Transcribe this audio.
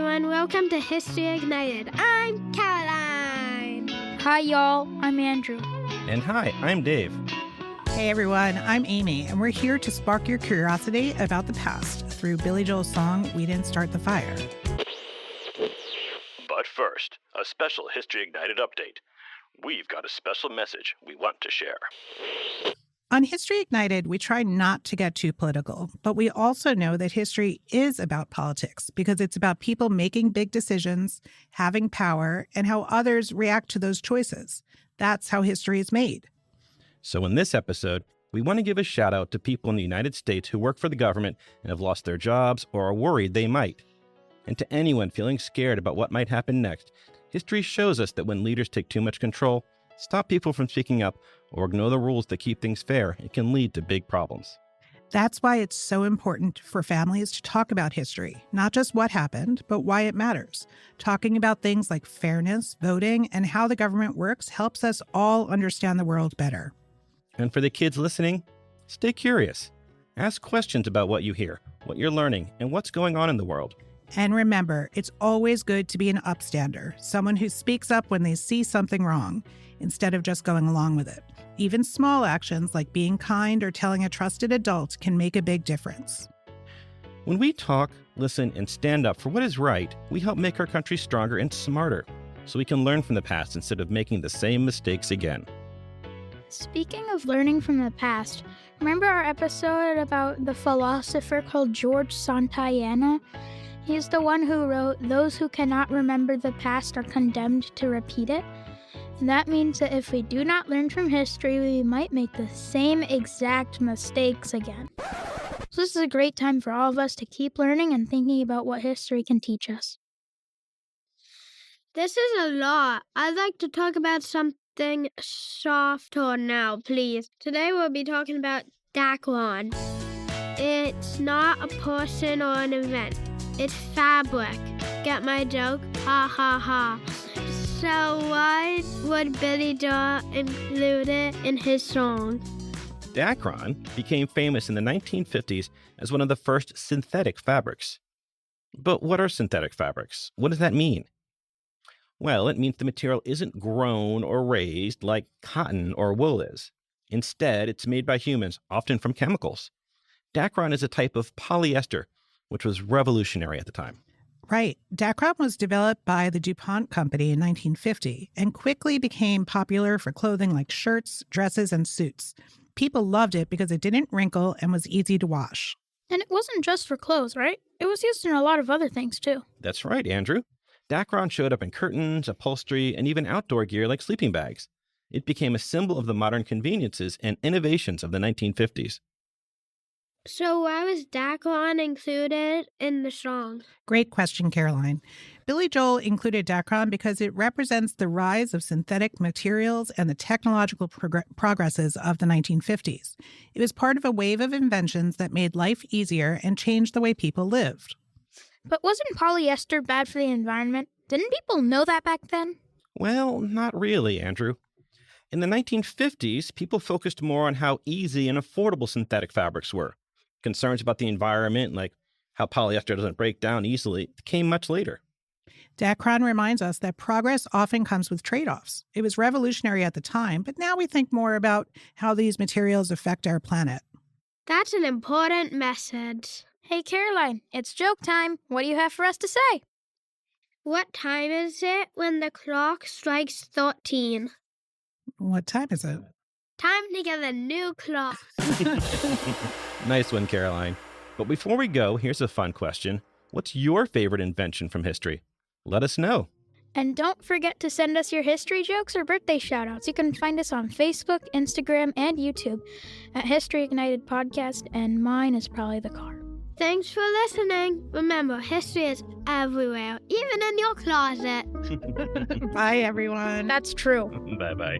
everyone. Welcome to History Ignited. I'm Caroline. Hi, y'all. I'm Andrew. And hi, I'm Dave. Hey, everyone. I'm Amy, and we're here to spark your curiosity about the past through Billy Joel's song, We Didn't Start the Fire. But first, a special History Ignited update. We've got a special message we want to share. On History Ignited, we try not to get too political, but we also know that history is about politics because it's about people making big decisions, having power, and how others react to those choices. That's how history is made. So in this episode, we want to give a shout out to people in the United States who work for the government and have lost their jobs or are worried they might. And to anyone feeling scared about what might happen next, history shows us that when leaders take too much control, stop people from speaking up, or ignore the rules that keep things fair, it can lead to big problems. That's why it's so important for families to talk about history, not just what happened, but why it matters. Talking about things like fairness, voting, and how the government works helps us all understand the world better. And for the kids listening, stay curious. Ask questions about what you hear, what you're learning, and what's going on in the world. And remember, it's always good to be an upstander, someone who speaks up when they see something wrong, instead of just going along with it. Even small actions like being kind or telling a trusted adult can make a big difference. When we talk, listen, and stand up for what is right, we help make our country stronger and smarter, so we can learn from the past instead of making the same mistakes again. Speaking of learning from the past, remember our episode about the philosopher called George Santayana? He's the one who wrote, "Those who cannot remember the past are condemned to repeat it." And that means that if we do not learn from history, we might make the same exact mistakes again. So this is a great time for all of us to keep learning and thinking about what history can teach us. This is a lot. I'd like to talk about something softer now, please. Today we'll be talking about Dacron. It's not a person or an event. It's fabric. Get my joke? Ha ha ha. So why would Billy Joel include it in his song? Dacron became famous in the 1950s as one of the first synthetic fabrics. But what are synthetic fabrics? What does that mean? Well, it means the material isn't grown or raised like cotton or wool is. Instead, it's made by humans, often from chemicals. Dacron is a type of polyester, which was revolutionary at the time. Right. Dacron was developed by the DuPont Company in 1950 and quickly became popular for clothing like shirts, dresses, and suits. People loved it because it didn't wrinkle and was easy to wash. And it wasn't just for clothes, right? It was used in a lot of other things, too. That's right, Andrew. Dacron showed up in curtains, upholstery, and even outdoor gear like sleeping bags. It became a symbol of the modern conveniences and innovations of the 1950s. So why was Dacron included in the song? Great question, Caroline. Billy Joel included Dacron because it represents the rise of synthetic materials and the technological progresses of the 1950s. It was part of a wave of inventions that made life easier and changed the way people lived. But wasn't polyester bad for the environment? Didn't people know that back then? Well, not really, Andrew. In the 1950s, people focused more on how easy and affordable synthetic fabrics were. Concerns about the environment, like how polyester doesn't break down easily, came much later. Dacron reminds us that progress often comes with trade-offs. It was revolutionary at the time, but now we think more about how these materials affect our planet. That's an important message. Hey, Caroline, it's joke time. What do you have for us to say? What time is it when the clock strikes 13? What time is it? Time to get a new clock. Nice one, Caroline. But before we go, here's a fun question. What's your favorite invention from history? Let us know. And don't forget to send us your history jokes or birthday shoutouts. You can find us on Facebook, Instagram, and YouTube at History Ignited Podcast, and mine is probably the car. Thanks for listening. Remember, history is everywhere, even in your closet. Bye, everyone. That's true. Bye-bye.